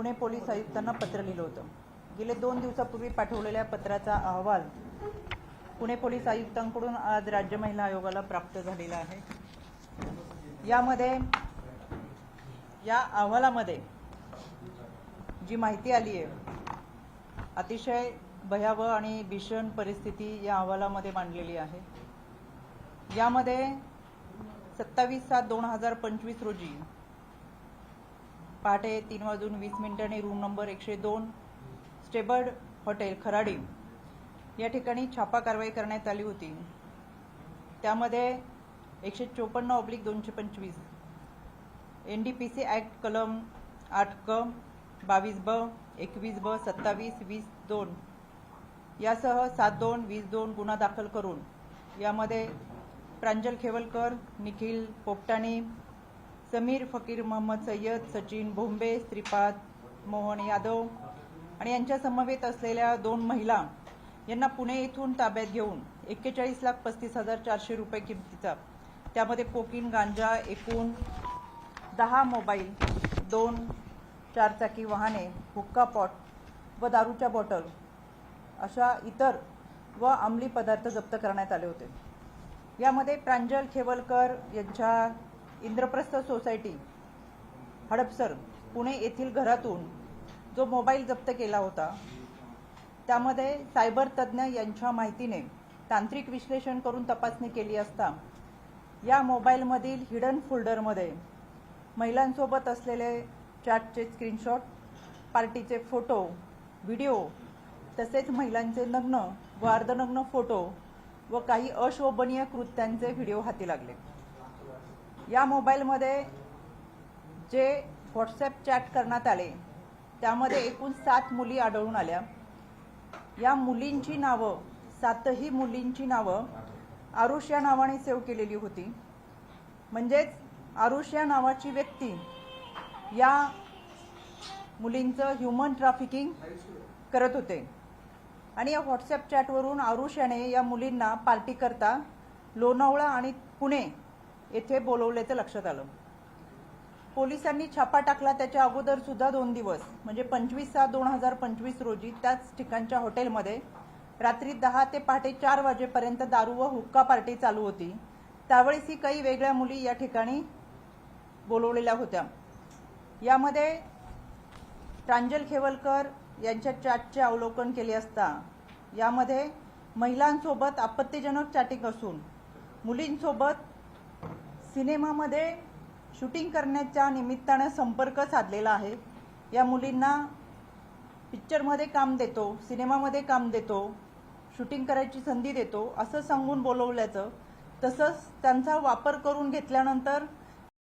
Pune police आयुक्तांना पत्र लिहिलं होतं। गेले 2 दिवसापूर्वी पाठवलेल्या पत्राचा अहवाल पुणे पोलीस आयुक्तांकडून आज राज्य महिला आयोगाला प्राप्त झालेला आहे। या अहवालामध्ये जी माहिती आली आहे अतिशय भयावह आणि भीषण परिस्थिती या अहवालामध्ये मांडलेली आहे। यामध्ये 27/7/2025 रोजी पहाटे 3:20 रूम नंबर 102 स्टेबर्ड हॉटेल खराडी या ठिकाणी छापा कारवाई करण्यात आली होती। त्यामध्ये 154/225 NDPC ॲक्ट कलम 8 क 22 ब 21 ब 27 20 2 यासह 7/2 20 2 गुन्हा दाखल करून यामध्ये प्रांजल खेवलकर, निखिल पोपटानी, समीर फकीर मोहम्मद सय्यद, सचिन भोंबे, श्रीपाद मोहन यादव आणि यांच्या समवेत असलेल्या 2 महिला यांना पुणे येथून ताब्यात घेऊन 41,35,400 रुपये किमतीचा त्यामध्ये कोकीन गांजा एकूण 10 मोबाईल 2 चारचाकी वाहने हुक्का पॉट व दारूच्या बॉटल अशा इतर व अंमली पदार्थ जप्त करण्यात आले होते। यामध्ये प्रांजल खेवलकर यांच्या इंद्रप्रस्थ सोसायटी हडपसर पुणे येथील घरातून जो मोबाईल जप्त केला होता त्यामध्ये सायबर तज्ञ यांच्या माहितीने तांत्रिक विश्लेषण करून तपासणी केली असता या मोबाईलमधील हिडन फोल्डरमध्ये महिलांसोबत असलेले चॅटचे स्क्रीनशॉट, पार्टीचे फोटो, व्हिडिओ तसेच महिलांचे नग्न व अर्धनग्न फोटो व काही अशोभनीय कृत्यांचे व्हिडिओ हाती लागले। या मोबाईलमध्ये जे व्हॉट्सॲप चॅट करण्यात आले त्यामध्ये एकूण 7 मुली आढळून आल्या। या मुलींची नावं 7ही मुलींची नावं आरुष या नावाने सेव्ह केलेली होती। म्हणजेच आरुष या नावाची व्यक्ती या मुलींचं ह्यूमन ट्रॅफिकिंग करत होते आणि या व्हॉट्सॲप चॅटवरून आरुष याने या मुलींना पार्टी करता लोणावळा आणि पुणे येथे बोलवल्याचं लक्षात आलं। पोलिसांनी छापा टाकला त्याच्या अगोदर सुद्धा 2 दिवस म्हणजे 25/7/2025 रोजी त्याच ठिकाणच्या हॉटेलमध्ये रात्री 10 ते पहाटे 4 वाजेपर्यंत दारू व हुक्का पार्टी चालू होती। त्यावेळेस ही काही वेगळ्या मुली या ठिकाणी बोलवलेल्या होत्या। यामध्ये प्रांजल खेवलकर यांच्या चॅटचे अवलोकन केले असता यामध्ये महिलांसोबत आपत्तिजनक चॅटिंग असून मुलींसोबत सिनेमामध्ये शूटिंग करण्याच्या निमित्ताने संपर्क साधलेला आहे। या मुलींना पिक्चरमध्ये काम देतो, सिनेमामध्ये काम देतो, शूटिंग करायची संधी देतो असं सांगून बोलवल्याचं तसंच त्यांचा वापर करून घेतल्यानंतर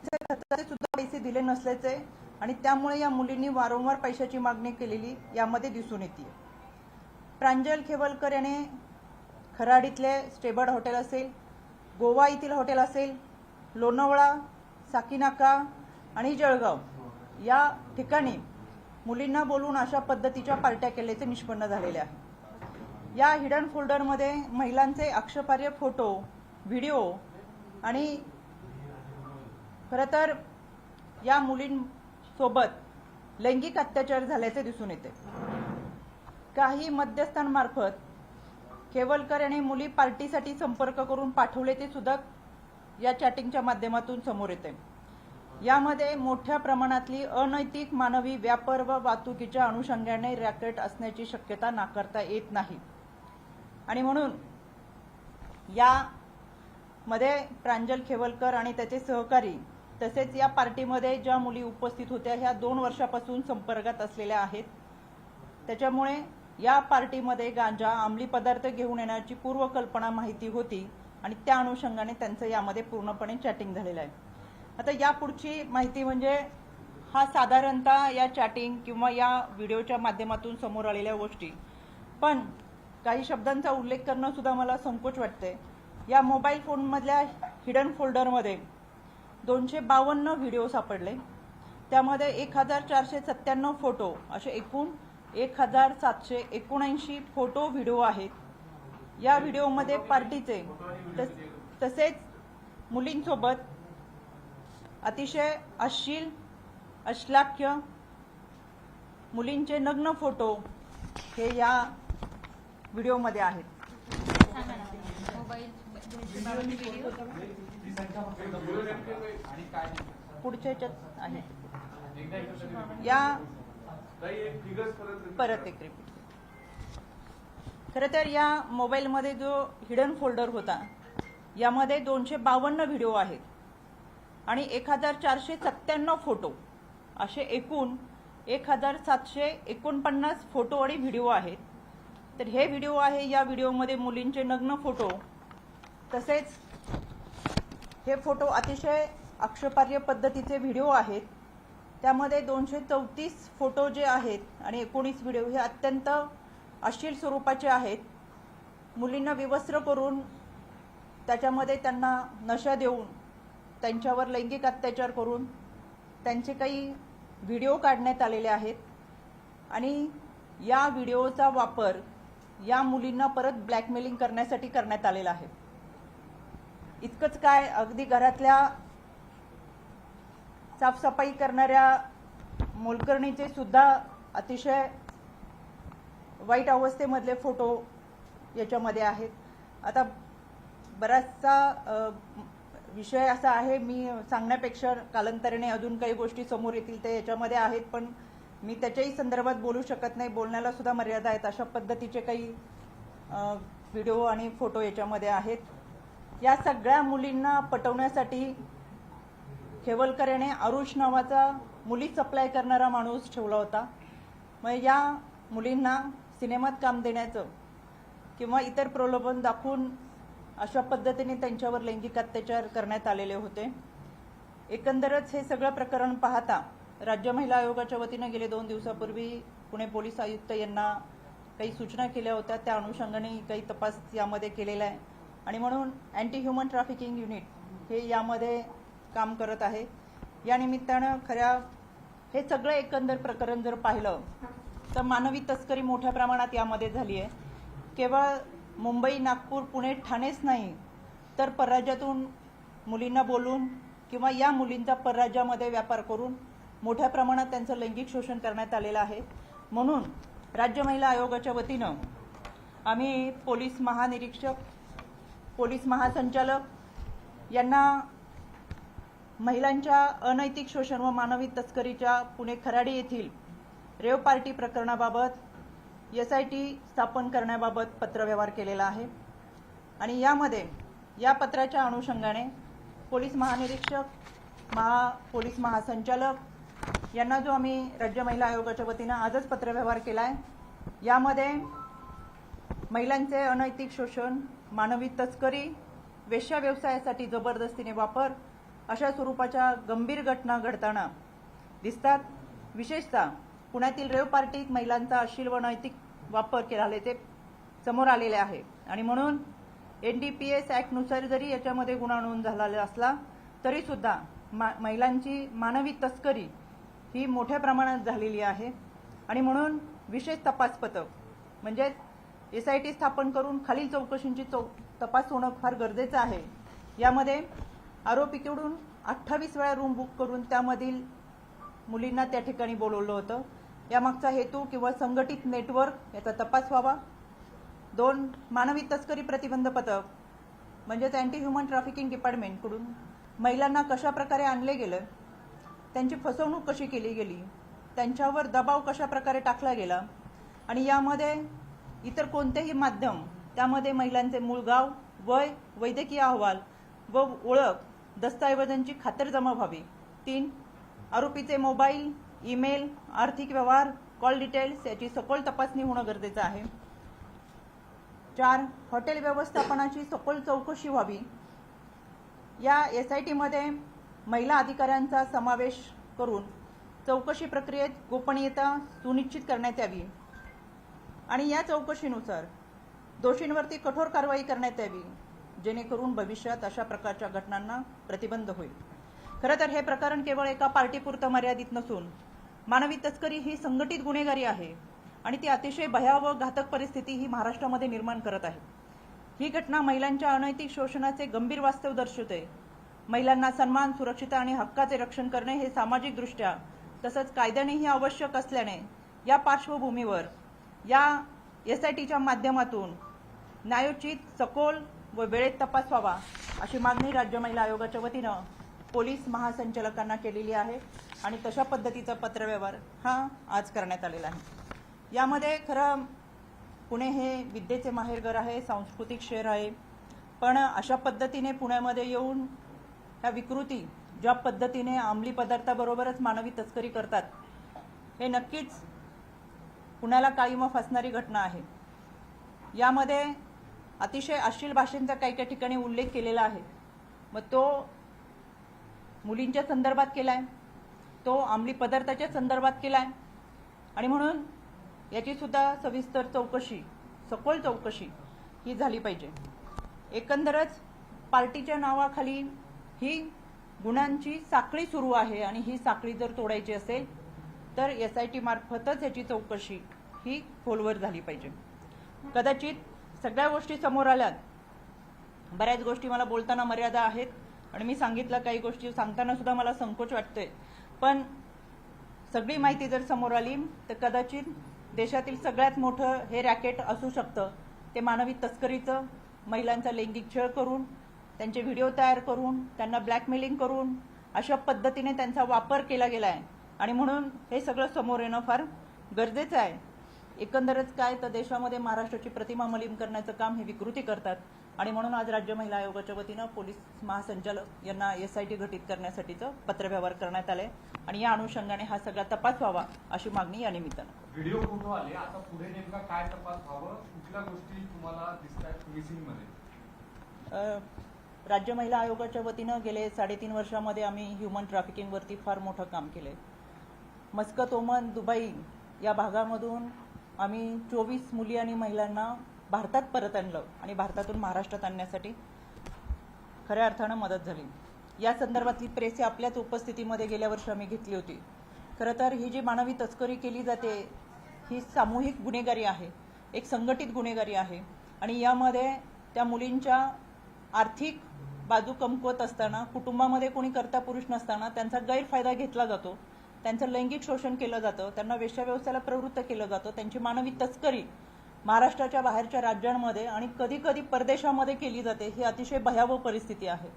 खर्चाचे सुद्धा पैसे दिले नसल्याचे आणि त्यामुळे या मुलींनी वारंवार पैशाची मागणी केलेली यामध्ये दिसून येते। प्रांजल खेवलकर याने खराडीतले स्टेबर्ड हॉटेल असेल, गोवा येथील हॉटेल असेल, लोणावळा, साकीनाका आणि जळगाव या ठिकाणी मुलींना बोलून अशा पद्धतीच्या पार्ट्या केल्याचे निष्पन्न झालेले आहे। या हिडन फोल्डरमध्ये महिलांचे आक्षेपार्ह फोटो, व्हिडिओ आणि खरं तर या मुलींसोबत लैंगिक अत्याचार झाल्याचे दिसून येते। काही मध्यस्थांमार्फत खेवलकर यांनी मुली पार्टीसाठी संपर्क करून पाठवले ते सुद्धा या चॅटिंगच्या माध्यमातून समोर येते। यामध्ये मोठ्या प्रमाणातली अनैतिक मानवी व्यापार व वाहतुकीच्या अनुषंगाने रॅकेट असण्याची शक्यता नाकारता येत नाही आणि म्हणून यामध्ये प्रांजल खेवलकर आणि त्याचे सहकारी तसेच या पार्टीमध्ये ज्या मुली उपस्थित होत्या ह्या 2 वर्षापासून संपर्कात असलेल्या आहेत। त्याच्यामुळे या पार्टीमध्ये गांजा, अंमली पदार्थ घेऊन येण्याची पूर्वकल्पना माहिती होती आणि त्या अनुषंगाने त्यांचं यामध्ये पूर्णपणे चॅटिंग झालेलं आहे। आता यापुढची माहिती म्हणजे हा साधारणतः या चॅटिंग किंवा या व्हिडिओच्या माध्यमातून समोर आलेल्या गोष्टी, पण काही शब्दांचा उल्लेख करणं सुद्धा मला संकोच वाटते। या मोबाईल फोनमधल्या हिडन फोल्डरमध्ये 252 व्हिडिओ सापडले, त्यामध्ये 1497 फोटो असे एकूण 1779 फोटो व्हिडिओ आहेत। या व्हिडिओमध्ये पार्टीचे तसेच मुलींसोबत अतिशय अश्लील, अश्लाघ्य मुलींचे नग्न फोटो हे या व्हिडिओमध्ये आहेत. पुढच्या ह्याच्यात आहे या परत एक रिपीट. खरं तर या मोबाईलमध्ये जो हिडन फोल्डर होता यामध्ये 252 व्हिडिओ आहेत आणि 1497 फोटो असे एकूण 1749 फोटो आणि व्हिडिओ आहेत. तर हे व्हिडिओ आहे, या व्हिडिओमध्ये मुलींचे नग्न फोटो, तसेच हे फोटो अतिशय आक्षेपार्ह पद्धतीचे व्हिडिओ आहेत. त्यामध्ये 234 फोटो जे आहेत आणि 19 व्हिडिओ हे अत्यंत अश्लील स्वरूपाचे आहेत. मुलींना विवस्त्र करून त्याच्यामध्ये त्यांना नशा देऊन त्यांच्यावर लैंगिक अत्याचार करून त्यांचे काही व्हिडिओ काढण्यात आलेले आहेत आणि या व्हिडिओचा वापर या मुलींना परत ब्लॅकमेलिंग करण्यासाठी करण्यात आलेला आहे. इतकंच काय, अगदी घरातल्या साफसफाई करणाऱ्या मोलकरणीचे सुद्धा अतिशय वाईट अवस्थेमधले फोटो याच्यामध्ये आहेत. आता बराचसा विषय असा आहे, मी सांगण्यापेक्षा कालांतराने अजून काही गोष्टी समोर येतील ते याच्यामध्ये आहेत, पण मी त्याच्याही संदर्भात बोलू शकत नाही. बोलण्याला सुद्धा मर्यादा आहेत. अशा पद्धतीचे काही व्हिडिओ आणि फोटो याच्यामध्ये आहेत. या सगळ्या मुलींना पटवण्यासाठी खेवलकर याने आरुष नावाचा मुली सप्लाय करणारा माणूस ठेवला होता. मग या मुलींना सिनेमात काम देण्याचं किंवा इतर प्रलोभन दाखवून अशा पद्धतीने त्यांच्यावर लैंगिक अत्याचार करण्यात आलेले होते. एकंदरच हे सगळं प्रकरण पाहता राज्य महिला आयोगाच्या वतीने गेले 2 दिवसापूर्वी पुणे पोलीस आयुक्त यांना काही सूचना केल्या होत्या. त्या अनुषंगाने काही तपास यामध्ये केलेला आहे आणि म्हणून अँटी ह्युमन ट्रॅफिकिंग युनिट हे यामध्ये काम करत आहे. या निमित्तानं हे सगळं एकंदर प्रकरण जर पाहिलं तर मानवी तस्करी मोठ्या प्रमाणात यामध्ये झाली आहे. केवळ मुंबई, नागपूर, पुणे, ठाणेच नाही तर परराज्यातून मुलींना बोलून किंवा या मुलींचा परराज्यामध्ये व्यापार करून मोठ्या प्रमाणात त्यांचं लैंगिक शोषण करण्यात आलेलं आहे. म्हणून राज्य महिला आयोगाच्या वतीनं आम्ही पोलीस महानिरीक्षक, पोलीस महासंचालक यांना महिलांच्या अनैतिक शोषण व मानवी तस्करीच्या पुणे खराडी येथील रेव पार्टी प्रकरणाबाबत SIT स्थापन करण्याबाबत पत्रव्यवहार केलेला आहे आणि यामध्ये या पत्राच्या अनुषंगाने पोलीस महानिरीक्षक, पोलीस महासंचालक यांना जो आम्ही राज्य महिला आयोगाच्या वतीनं आजच पत्रव्यवहार केला आहे, यामध्ये महिलांचे अनैतिक शोषण, मानवी तस्करी, वेश्या व्यवसायासाठी जबरदस्तीने वापर अशा स्वरूपाच्या गंभीर घटना घडताना दिसतात. विशेषतः पुण्यातील रेव पार्टीत महिलांचा अश्लील व अनैतिक वापर केल्याने ते समोर आलेले आहे आणि म्हणून NDPS ॲक्टनुसार जरी याच्यामध्ये गुन्हा नोंद झालेला असला तरी सुद्धा महिलांची मानवी तस्करी ही मोठ्या प्रमाणात झालेली आहे आणि म्हणून विशेष तपास पथक म्हणजे SIT स्थापन करून खालील चौकशींची तपास होणं फार गरजेचं आहे. यामध्ये आरोपीकडून 28 वेळा रूम बुक करून त्यामधील मुलींना त्या ठिकाणी बोलवलं होतं. यामागचा हेतू किंवा संघटित नेटवर्क याचा तपास व्हावा. 2 मानवी तस्करी प्रतिबंध पथक म्हणजेच अँटी ह्युमन ट्रॅफिकिंग डिपार्टमेंटकडून महिलांना कशा प्रकारे आणले गेलं, त्यांची फसवणूक कशी केली गेली, त्यांच्यावर दबाव कशा प्रकारे टाकला गेला आणि यामध्ये इतर कोणतेही माध्यम त्यामध्ये महिलांचे मूळ गाव, वय, वैद्यकीय अहवाल व ओळख दस्तऐवजांची खातरजमा व्हावी. 3 आरोपीचे मोबाईल, ईमेल, आर्थिक व्यवहार, कॉल डिटेल्स याची सखोल तपासणी होणं गरजेचं आहे. 4 हॉटेल व्यवस्थापनाची सखोल चौकशी व्हावी. या SIT मध्ये महिला अधिकाऱ्यांचा समावेश करून चौकशी प्रक्रियेत गोपनीयता सुनिश्चित करण्यात यावी आणि या चौकशीनुसार दोषींवरती कठोर कारवाई करण्यात यावी जेणेकरून भविष्यात अशा प्रकारच्या घटनांना प्रतिबंध होईल. खरं तर हे प्रकरण केवळ एका पार्टीपुरतं मर्यादित नसून मानवी तस्करी ही संघटित गुन्हेगारी आहे आणि ती अतिशय भयावह घातक परिस्थिती ही महाराष्ट्रामध्ये निर्माण करत आहे. ही घटना महिलांच्या अनैतिक शोषणाचे गंभीर वास्तव दर्शवते. महिलांना सन्मान, सुरक्षितता आणि हक्काचे रक्षण करणे हे सामाजिकदृष्ट्या तसंच कायद्यानेही आवश्यक असल्याने या पार्श्वभूमीवर या SITच्या माध्यमातून न्यायोचित सखोल व वेळेत तपास व्हावा अशी मागणी राज्य महिला आयोगाच्या वतीनं पोलीस महासंचालकांना केलेली आहे आणि तशा पद्धतीचा पत्रव्यवहार हा आज करण्यात आलेला आहे। यामध्ये खरं पुणे हे विद्येचे माहेरघर आहे, सांस्कृतिक शहर आहे, पण अशा पद्धतीने पुण्यामध्ये येऊन ह्या विकृती ज्या पद्धतीने अंमली पदार्थाबरोबरच मानवी तस्करी करतात हे नक्कीच पुण्याला काळीमा फासणारी घटना आहे। यामध्ये अतिशय अश्लील भाषेंचा काही ठिकाणी उल्लेख केलेला आहे, मग तो मुलींच्या संदर्भात केलाय, तो अंमली पदार्थाच्या संदर्भात केलाय आणि म्हणून याची सुद्धा सविस्तर चौकशी, सखोल चौकशी ही झाली पाहिजे। एकंदरच पार्टीच्या नावाखाली ही गुन्ह्यांची साखळी सुरू आहे आणि ही साखळी जर तोडायची असेल तर SIT मार्फतच याची चौकशी ही खोलवर झाली पाहिजे। कदाचित सगळ्या गोष्टी समोर आल्यात, बऱ्याच गोष्टी मला बोलताना मर्यादा आहेत आणि मी सांगितलं काही गोष्टी सांगताना सुद्धा मला संकोच वाटतोय, पण सगळी माहिती जर समोर आली तर कदाचित देशातील सगळ्यात मोठं हे रॅकेट असू शकतं ते मानवी तस्करीचं, महिलांचा लैंगिक छळ करून त्यांचे व्हिडिओ तयार करून त्यांना ब्लॅकमेलिंग करून अशा पद्धतीने त्यांचा वापर केला गेला आहे आणि म्हणून हे सगळं समोर येणं फार गरजेचं आहे। एकंदरच काय तर देशामध्ये महाराष्ट्राची प्रतिमा मलिन करण्याचं काम हे विकृती करतात आणि म्हणून आज राज्य महिला आयोगाच्या वतीनं पोलीस महासंचालक यांना SIT गठीत करण्यासाठीचं पत्रव्यवहार करण्यात आले आणि या अनुषंगाने हा सगळा तपास व्हावा अशी मागणी या निमित्तानं। व्हिडिओ फोटो आले, आता पुढे नेमका काय तपास व्हावं, कुठल्या गोष्टी तुम्हाला दिसतात मिसिंग मध्ये? राज्य महिला आयोगाच्या वतीनं गेले 3.5 वर्षामध्ये आम्ही ह्युमन ट्रॅफिकिंगवरती फार मोठं काम केलंय। मस्कत, ओमान, दुबई या भागामधून आम्ही 24 मुली आणि महिलांना भारतात परत आणलं आणि भारतातून महाराष्ट्रात आणण्यासाठी खऱ्या अर्थानं मदत झाली। या संदर्भातली प्रेस आपल्याच उपस्थितीमध्ये गेल्या वर्षी आम्ही घेतली होती। खरं तर ही जी मानवी तस्करी केली जाते ही सामूहिक गुन्हेगारी आहे, एक संघटित गुन्हेगारी आहे आणि यामध्ये त्या मुलींच्या आर्थिक बाजू कमकुवत असताना, कुटुंबामध्ये कोणी कर्ता पुरुष नसताना त्यांचा गैरफायदा घेतला जातो, त्यांचं लैंगिक शोषण केलं जातं, त्यांना वेश्याव्यवसायाला प्रवृत्त केलं जातं, त्यांची मानवी तस्करी महाराष्ट्राच्या बाहेरच्या राज्यांमध्ये आणि कधी कधी परदेशामध्ये केली जाते। ही अतिशय भयावह परिस्थिती आहे।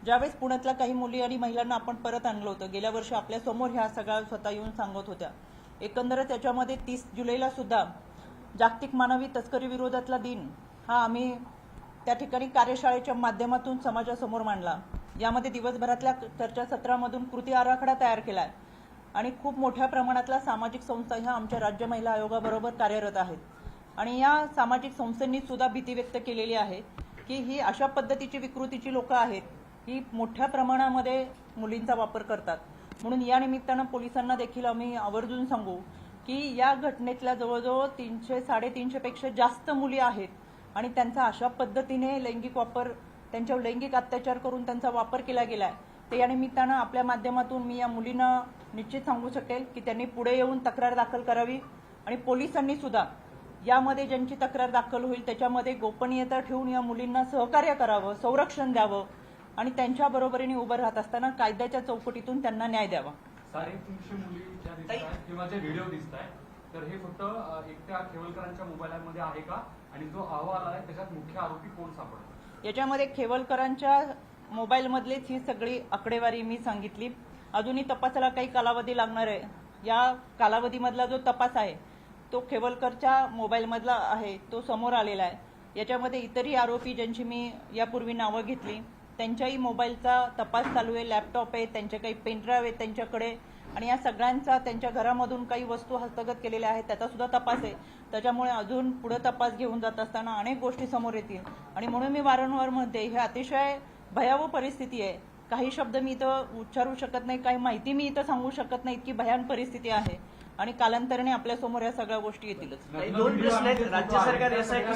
ज्यावेळेस पुण्यातल्या काही मुली आणि महिलांना आपण परत आणलं होतं, गेल्या वर्षी आपल्या समोर ह्या सगळ्या स्वतः येऊन सांगत होत्या। एकंदरच त्याच्यामध्ये 30 जुलैला सुद्धा जागतिक मानवी तस्करी विरोधातला दिन हा आम्ही त्या ठिकाणी कार्यशाळेच्या माध्यमातून समाजासमोर मांडला। यामध्ये दिवसभरातल्या चर्चासत्रामधून कृती आराखडा तयार केलाय आणि खूप मोठ्या प्रमाणातल्या सामाजिक संस्था ह्या आमच्या राज्य महिला आयोगाबरोबर कार्यरत आहेत आणि या सामाजिक संस्थांनी सुद्धा भीती व्यक्त केलेली आहे की ही अशा पद्धतीची विकृतीची लोक आहेत, ही मोठ्या प्रमाणामध्ये मुलींचा वापर करतात। म्हणून या निमित्तानं पोलिसांना देखील आम्ही आवर्जून सांगू की या घटनेतल्या जवळजवळ 300-350 पेक्षा जास्त मुली आहेत आणि त्यांचा अशा पद्धतीने लैंगिक वापर, त्यांच्यावर लैंगिक अत्याचार करून त्यांचा वापर केला गेलाय। तर या निमित्तानं आपल्या माध्यमातून मी या मुलींना निश्चित सांगू शकेल की त्यांनी पुढे येऊन तक्रार दाखल करावी आणि पोलिसांनी सुद्धा यामध्ये ज्यांची तक्रार दाखल होईल त्याच्यामध्ये गोपनीयता ठेवून या मुलींना सहकार्य करावं, संरक्षण द्यावं आणि त्यांच्या बरोबरीने उभं राहत असताना कायद्याच्या चौकटीतून त्यांना न्याय द्यावा। 350 मुली ज्या दिसतात किंवा जे व्हिडिओ दिसतात तर हे फक्त एकट्या खेवलकरांच्या मोबाईलमध्ये आहे का आणि जो अहवाल आहे त्याच्यात मुख्य आरोपी कोण सापडतो? याच्यामध्ये खेवलकरांच्या मोबाईलमधलीच ही सगळी आकडेवारी मी सांगितली। अजूनही तपासाला काही कालावधी लागणार आहे। या कालावधीमधला जो तपास आहे तो खेवलकरच्या मोबाईलमधला आहे, तो समोर आलेला आहे। याच्यामध्ये इतरही आरोपी ज्यांची मी यापूर्वी नावं घेतली त्यांच्याही मोबाईलचा तपास चालू आहे, लॅपटॉप आहे, त्यांचे काही पेनड्राईव्ह आहेत त्यांच्याकडे आणि या सगळ्यांचा त्यांच्या घरामधून काही वस्तू हस्तगत केलेल्या आहेत त्याचा सुद्धा तपास आहे। त्याच्यामुळे अजून पुढे तपास घेऊन जात असताना अनेक गोष्टी समोर येतील आणि म्हणून मी वारंवार म्हणते हे अतिशय भयावह परिस्थिती आहे। काही शब्द मी इथं उच्चारू शकत नाही, काही माहिती मी इथं सांगू शकत नाही, इतकी भयान परिस्थिती आहे आणि कालांतराने आपल्या समोर या सगळ्या गोष्टी येतीलच। दोन प्रश्न आहेत। राज्य सरकार SIT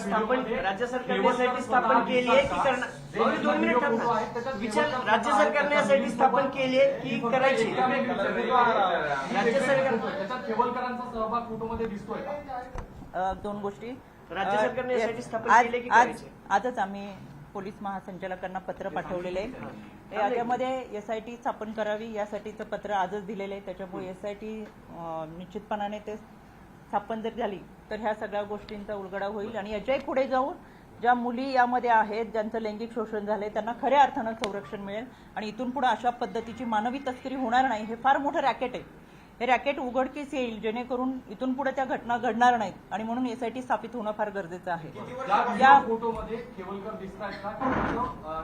स्थापन केली आहे की करणार? 2 मिनिट थांबा। विचार, राज्य सरकारने SIT स्थापन केली आहे की करायची? राज्य सरकार त्याच्यात खेवलकरांचा सहभाग फोटोमध्ये दिसतोय का? 2 गोष्टी। राज्य सरकारने SIT स्थापन केली की करायची? आजच आम्ही पोलीस महासंचालकांना पत्र पाठवलेले आहे। याच्यामध्ये SIT स्थापन करावी यासाठीचं पत्र आजच दिलेलं आहे। त्याच्यामुळे SIT निश्चितपणाने ते स्थापन जर झाली तर ह्या सगळ्या गोष्टींचा उलगडा होईल आणि याच्याही पुढे जाऊन ज्या मुली यामध्ये आहेत, ज्यांचं लैंगिक शोषण झालंय, त्यांना खऱ्या अर्थानं संरक्षण मिळेल आणि इथून पुढे अशा पद्धतीची मानवी तस्करी होणार नाही. हे फार मोठं रॅकेट आहे. हे रॅकेट उघडकीस येईल जेणेकरून इथून पुढे त्या घटना घडणार नाहीत आणि म्हणून एसआयटी स्थापित होणं फार गरजेचं आहे. या फोटोमध्ये केवलकर दिसतायत का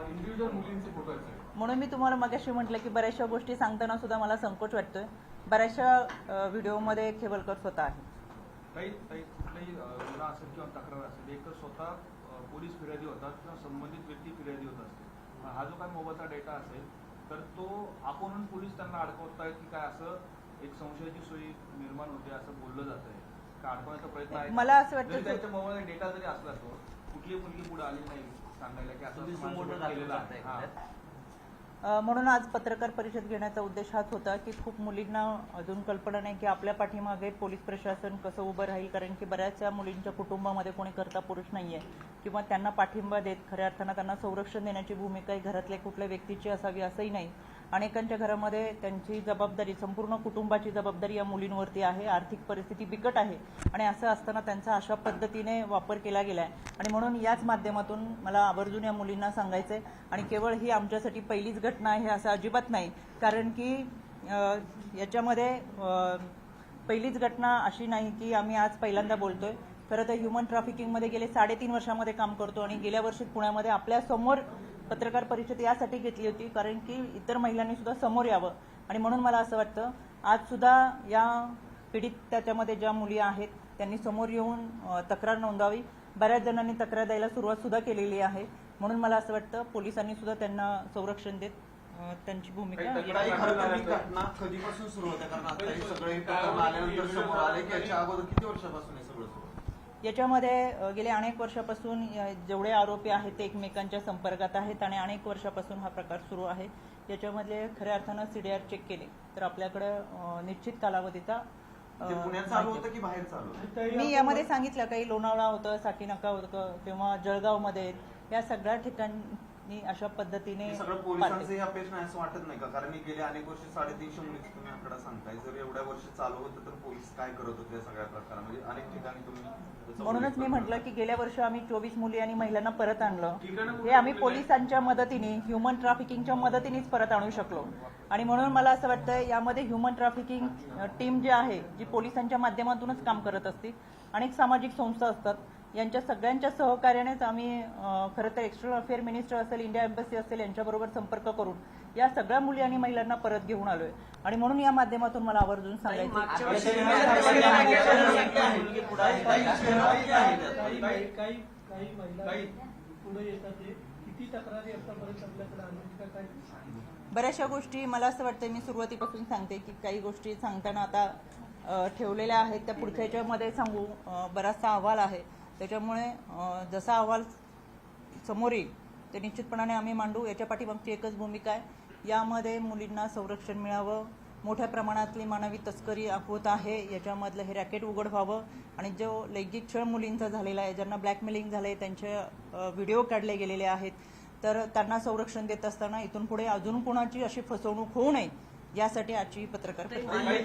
इंडिव्हिज्युअल मुलींचे फोटो आहेत? म्हणून मी तुम्हाला मगाशी म्हटलं की बऱ्याचशा गोष्टी सांगताना सुद्धा मला संकोच वाटतोय. बऱ्याचशा व्हिडिओमध्ये खेवलकर स्वतः आहे. काही कुठलाही गुन्हा असेल किंवा तक्रार असेल, एक स्वतः पोलीस फिर्यादी होतात किंवा संबंधित व्यक्ती फिर्यादी होत असते. हा जो काही मोबाईलचा डेटा असेल तर तो आपण पोलीस त्यांना अडकवतायत की काय, असं एक संशयाची सोय निर्माण होते असं बोललं जात आहे का? अडकवण्याचा प्रयत्न आहे? मला असं वाटतं जरी त्यांच्या मोबाईल डेटा जरी असला तो कुठली मुलगी पुढे आली नाही सांगायला की असं माझ्यासोबत केलेलं आहे. हा. म्हणून आज पत्रकार परिषद घेण्याचा उद्देश हाच होता की खूप मुलींना अजून कल्पना नाही की आपल्या पाठीमागे पोलीस प्रशासन कसं उभं राहील, कारण की बऱ्याचशा मुलींच्या कुटुंबामध्ये कोणी कर्ता पुरुष नाहीये किंवा त्यांना पाठिंबा देत खऱ्या अर्थानं त्यांना संरक्षण देण्याची भूमिका ही घरातल्या कुठल्या व्यक्तीची असावी असंही नाही. अनेकांच्या घरामध्ये त्यांची जबाबदारी, संपूर्ण कुटुंबाची जबाबदारी या मुलींवरती आहे. आर्थिक परिस्थिती बिकट आहे आणि असं असताना त्यांचा अशा पद्धतीने वापर केला गेलाय आणि म्हणून याच माध्यमातून मला आवर्जून या मुलींना सांगायचंय आणि केवळ ही आमच्यासाठी पहिलीच घटना आहे असं अजिबात नाही, कारण की याच्यामध्ये पहिलीच घटना अशी नाही की आम्ही आज पहिल्यांदा बोलतोय. खरं तर ह्युमन ट्रॅफिकिंगमध्ये गेले 3.5 वर्षामध्ये काम करतो आणि गेल्या वर्षी पुण्यामध्ये आपल्या समोर पत्रकार परिषद यासाठी घेतली होती कारण की इतर महिलांनी सुद्धा समोर यावं आणि म्हणून मला असं वाटतं आज सुद्धा या पीडित त्याच्यामध्ये ज्या मुली आहेत त्यांनी समोर येऊन तक्रार नोंदवावी. बऱ्याच जणांनी तक्रार द्यायला सुरुवात सुद्धा केलेली आहे. म्हणून मला असं वाटतं पोलिसांनी सुद्धा त्यांना संरक्षण देत त्यांची भूमिका. घटना कधीपासून सुरू होते? कारण आता हे सगळे प्रकरण आल्यानंतर समोर आले की याच्या अगोदर किती वर्षापासून हे सगळं सुरू? याच्यामध्ये गेल्या अनेक वर्षापासून जेवढे आरोपी आहेत ते एकमेकांच्या संपर्कात आहेत आणि अनेक वर्षापासून हा प्रकार सुरू आहे. याच्यामधले खऱ्या अर्थानं सीडीआर चेक केले तर आपल्याकडे निश्चित कालावधीचा पुण्यात चालू होतं की बाहेर चालू होतं? मी यामध्ये सांगितलं काही लोणावळा होतं, साकीनाका होतं किंवा जळगावमध्ये, या सगळ्या ठिकाणी अशा पद्धतीने सगळं पोलिसांचं हे अपेक्षा नाही असं वाटत नाही का? कारण मी गेले अनेक वर्ष 350 मुलीचा तुम्ही आकडा सांगताय. जर एवढ्या वर्ष चालू होतं तर पोलीस काय करत होते या सगळ्या प्रकारामध्ये? अनेक ठिकाणी तुम्ही म्हणूनच मी म्हटलं की गेल्या वर्षी आम्ही 24 मुली आणि महिलांना परत आणलं. हे आम्ही पोलिसांच्या मदतीने, ह्युमन ट्रॅफिकिंगच्या मदतीनेच परत आणू शकलो आणि म्हणून मला असं वाटतं यामध्ये ह्युमन ट्रॅफिकिंग टीम जी आहे, जी पोलिसांच्या माध्यमातूनच काम करत असते, अनेक सामाजिक संस्था असतात, यांच्या सगळ्यांच्या सहकार्यानेच आम्ही खरं तर एक्सटर्नल अफेअर मिनिस्टर असेल, इंडिया एम्बसी असेल, यांच्याबरोबर संपर्क करून या सगळ्या मुली आणि महिलांना परत घेऊन आलोय आणि म्हणून या माध्यमातून मला आवर्जून सांगायचं बऱ्याचशा गोष्टी मला असं वाटतं, मी सुरुवातीपासून सांगते की काही गोष्टी सांगताना आता ठेवलेल्या आहेत त्या पुढच्या याच्यामध्ये सांगू. बराचसा अहवाल आहे त्याच्यामुळे जसा अहवाल समोर येईल ते निश्चितपणाने आम्ही मांडू. याच्या पाठीमागची एकच भूमिका आहे, यामध्ये मुलींना संरक्षण मिळावं, मोठ्या प्रमाणातली मानवी तस्करी होत आहे, याच्यामधलं हे रॅकेट उघड व्हावं आणि जो लैंगिक छळ मुलींचा झालेला आहे, ज्यांना ब्लॅकमेलिंग झालंय, त्यांचे व्हिडिओ काढले गेलेले आहेत, तर त्यांना संरक्षण देत असताना इथून पुढे अजून कोणाची अशी फसवणूक होऊ नये यासाठी आजची पत्रकार आणि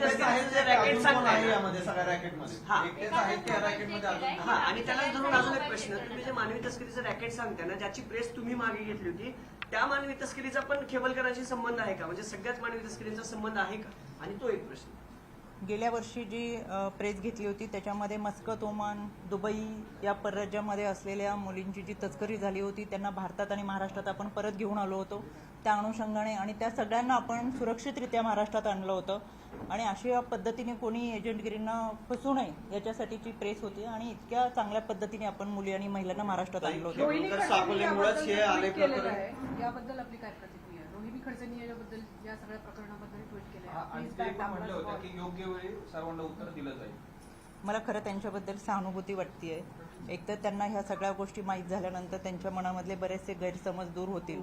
त्याला धरून अजून एक प्रश्न, तुम्ही जे मानवी तस्करीचं रॅकेट सांगता ना, ज्याची प्रेस तुम्ही मागे घेतली होती, त्या मानवी तस्करीचा पण खेवलकरांशी संबंध आहे का? म्हणजे सगळ्याच मानवी तस्करीचा संबंध आहे का? आणि तो एक प्रश्न. गेल्या वर्षी जी प्रेस घेतली होती त्याच्यामध्ये मस्कत, ओमान, दुबई या परराज्यामध्ये असलेल्या मुलींची जी तस्करी झाली होती त्यांना भारतात आणि महाराष्ट्रात आपण परत घेऊन आलो होतो त्या अनुषंगाने आणि त्या सगळ्यांना आपण सुरक्षितरित्या महाराष्ट्रात आणलं होतं आणि अशा पद्धतीने कोणी एजंटगिरींना फसू नये याच्यासाठीची प्रेस होती आणि इतक्या चांगल्या पद्धतीने आपण मुली आणि महिलांना महाराष्ट्रात आणलं होतं. याबद्दल आपली काय प्रतिक्रिया? रोहिणी खडसेंनी याबद्दल या सगळ्या प्रकरणाबद्दल ट्विट केलं आणि ते पण म्हटलं होतं की योग्य वेळी सर्वांना उत्तर दिलं जाईल. मला खरं त्यांच्याबद्दल सहानुभूती वाटतेय. एकतर त्यांना ह्या सगळ्या गोष्टी माहीत झाल्यानंतर त्यांच्या मनामधले बरेचसे गैरसमज दूर होतील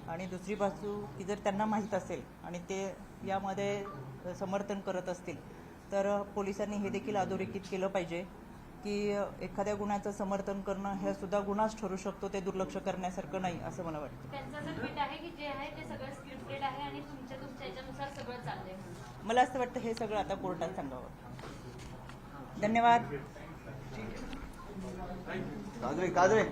आणि दुसरी बाजू की जर त्यांना माहीत असेल आणि ते यामध्ये समर्थन करत असतील तर पोलिसांनी हे देखील अधोरेखित केलं पाहिजे की एखाद्या गुन्ह्याचं समर्थन करणं हे सुद्धा गुन्हाच ठरू शकतो, ते दुर्लक्ष करण्यासारखं नाही असं मला वाटतं. त्यांचं असं ट्विट आहे की जे आहे ते सगळं स्क्रिप्टेड आहे आणि तुमच्या याच्यानुसार सगळं चाललंय. मला असं वाटतं हे सगळं आता कोर्टात सांगावं. धन्यवाद. काजळे